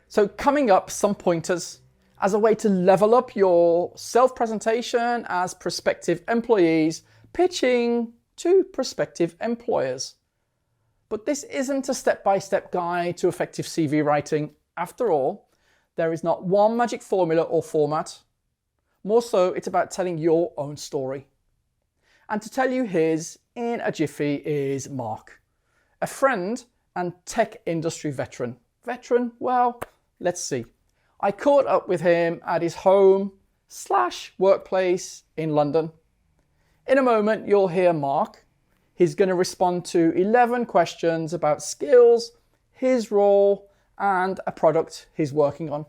So coming up, some pointers as a way to level up your self-presentation as prospective employees pitching to prospective employers. But this isn't a step-by-step guide to effective CV writing. After all, there is not one magic formula or format. More so, it's about telling your own story. And to tell you his in a jiffy is Mark, a friend and tech industry veteran. Veteran? Well, let's see. I caught up with him at his home/workplace in London. In a moment, you'll hear Mark. He's going to respond to 11 questions about skills, his role, and a product he's working on.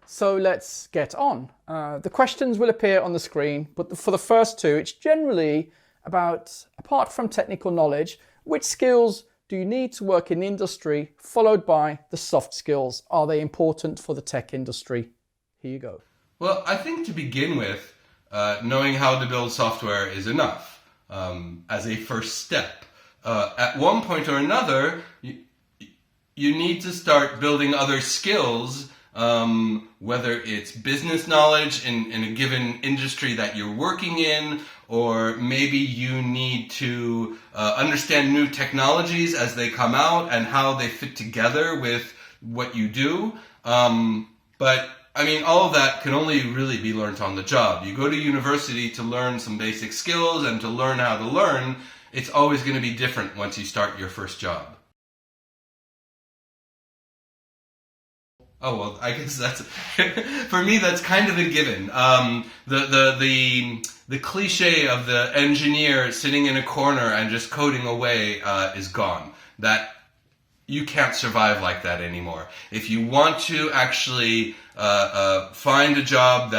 So let's get on. The questions will appear on the screen, but for the first two, it's generally about, apart from technical knowledge, which skills do you need to work in the industry, followed by the soft skills. Are they important for the tech industry? Here you go. Well, I think to begin with, knowing how to build software is enough as a first step. At one point or another, you need to start building other skills, whether it's business knowledge in a given industry that you're working in, or maybe you need to understand new technologies as they come out and how they fit together with what you do. But I mean, all of that can only really be learned on the job. You go to university to learn some basic skills and to learn how to learn. It's always going to be different once you start your first job. Oh, well, I guess that's, for me, that's kind of a given. The cliche of the engineer sitting in a corner and just coding away is gone. That you can't survive like that anymore. If you want to actually find a job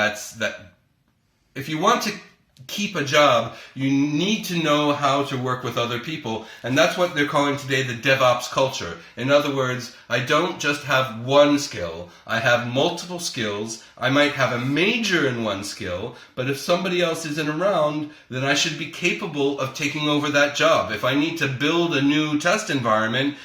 if you want to keep a job, you need to know how to work with other people. And that's what they're calling today the DevOps culture. In other words, I don't just have one skill. I have multiple skills. I might have a major in one skill, but if somebody else isn't around, then I should be capable of taking over that job. If I need to build a new test environment,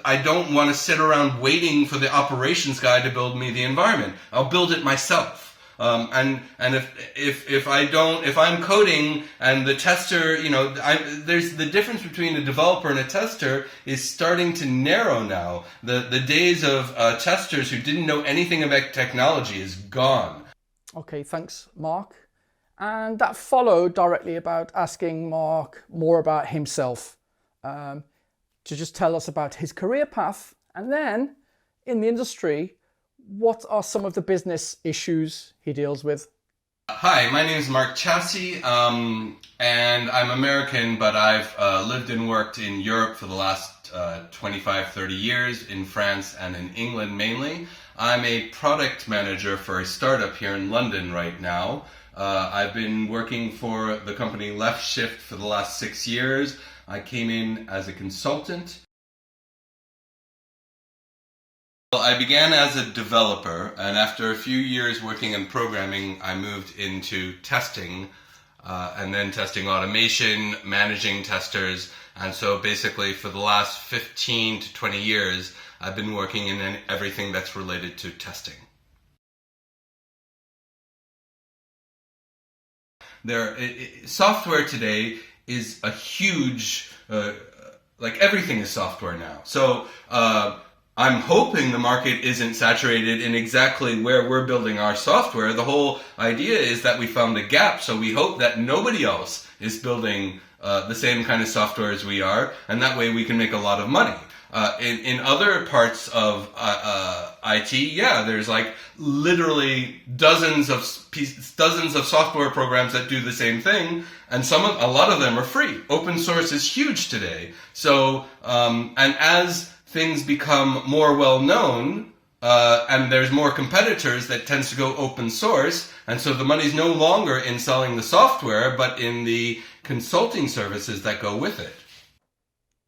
I don't want to sit around waiting for the operations guy to build me the environment. I'll build it myself. And if I'm coding and the tester, there's the difference between a developer and a tester is starting to narrow now. The days of testers who didn't know anything about technology is gone. Okay, thanks, Mark. And that followed directly about asking Mark more about himself, to just tell us about his career path, and then in the industry, what are some of the business issues he deals with? Hi, my name is Mark Chassie, and I'm American, but I've lived and worked in Europe for the last 25, 30 years, in France and in England mainly. I'm a product manager for a startup here in London right now. I've been working for the company Left Shift for the last 6 years. I came in as a consultant. I began as a developer, and after a few years working in programming, I moved into testing, and then testing automation, managing testers, and so basically for the last 15 to 20 years, I've been working in everything that's related to testing. Software today is a huge, everything is software now. So, I'm hoping the market isn't saturated in exactly where we're building our software. The whole idea is that we found a gap, so we hope that nobody else is building the same kind of software as we are, and that way we can make a lot of money. In other parts of IT, there's literally dozens of software programs that do the same thing, and a lot of them are free. Open source is huge today. So, and as things become more well-known, and there's more competitors, that tends to go open source, and so the money's no longer in selling the software, but in the consulting services that go with it.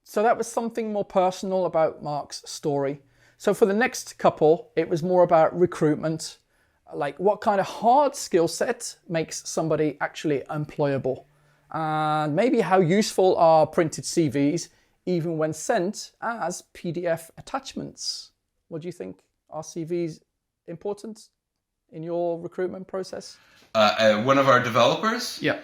So that was something more personal about Mark's story. So for the next couple, it was more about recruitment, like what kind of hard skill set makes somebody actually employable, and maybe how useful are printed CVs even when sent as PDF attachments. What do you think? Are CVs important in your recruitment process? One of our developers? Yeah.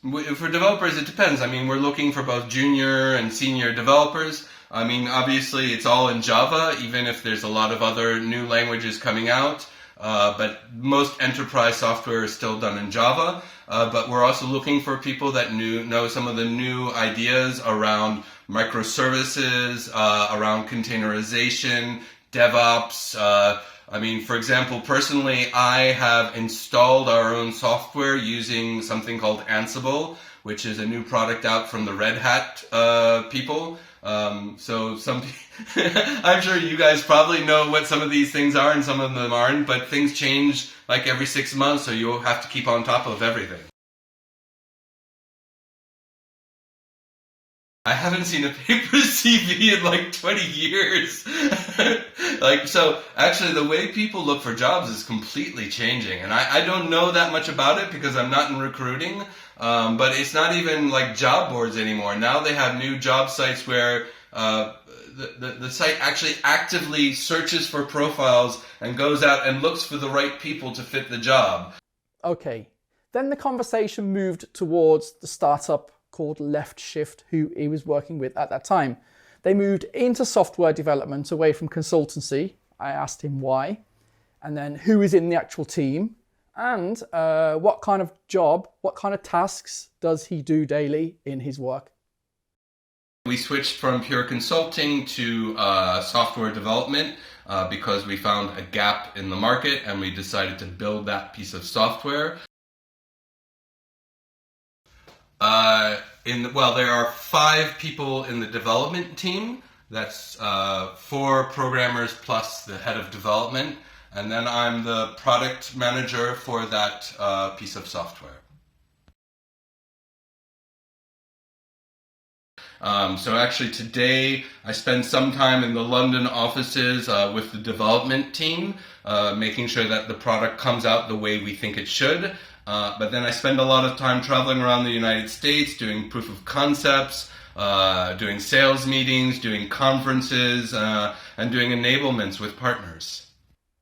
For developers, it depends. I mean, we're looking for both junior and senior developers. I mean, obviously, it's all in Java, even if there's a lot of other new languages coming out. But most enterprise software is still done in Java. But we're also looking for people that know some of the new ideas around microservices, around containerization, DevOps. I mean, for example, personally, I have installed our own software using something called Ansible, which is a new product out from the Red Hat people. So I'm sure you guys probably know what some of these things are and some of them aren't, but things change like every 6 months, so you'll have to keep on top of everything. I haven't seen a paper CV in like 20 years. So actually the way people look for jobs is completely changing. And I don't know that much about it because I'm not in recruiting. But it's not even like job boards anymore. Now they have new job sites where the site actually actively searches for profiles and goes out and looks for the right people to fit the job. Okay. Then the conversation moved towards the startup called Left Shift, who he was working with at that time. They moved into software development away from consultancy. I asked him why, and then who is in the actual team, and what kind of job, what kind of tasks does he do daily in his work. We switched from pure consulting to software development because we found a gap in the market and we decided to build that piece of software. There are 5 people in the development team. That's 4 programmers plus the head of development. And then I'm the product manager for that piece of software. So actually today I spend some time in the London offices with the development team, making sure that the product comes out the way we think it should. But then I spend a lot of time traveling around the United States, doing proof of concepts, doing sales meetings, doing conferences, and doing enablements with partners.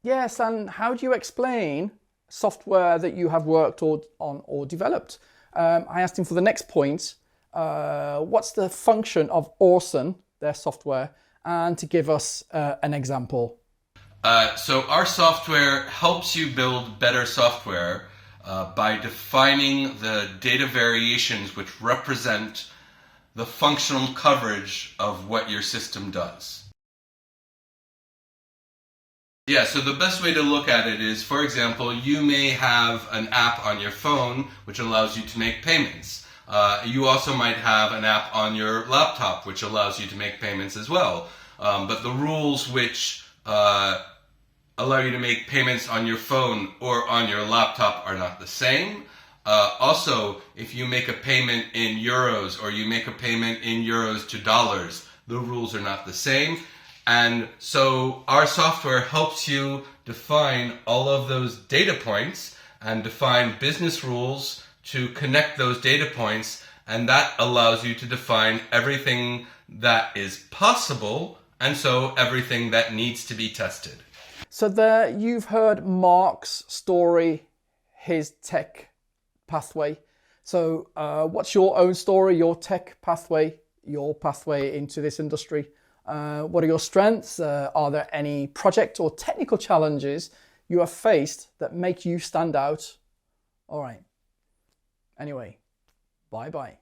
Yes, and how do you explain software that you have worked on or developed? I asked him for the next point, what's the function of Orson, their software, and to give us an example. So our software helps you build better software by defining the data variations which represent the functional coverage of what your system does. Yeah, so the best way to look at it is, for example, you may have an app on your phone which allows you to make payments. You also might have an app on your laptop which allows you to make payments as well. But the rules which allow you to make payments on your phone or on your laptop are not the same. Also, if you make a payment in euros or you make a payment in euros to dollars, the rules are not the same. And so our software helps you define all of those data points and define business rules to connect those data points, and that allows you to define everything that is possible and so everything that needs to be tested. So there you've heard Mark's story, his tech pathway. So what's your own story, your tech pathway, your pathway into this industry? What are your strengths? Are there any project or technical challenges you have faced that make you stand out? All right. Anyway, bye-bye.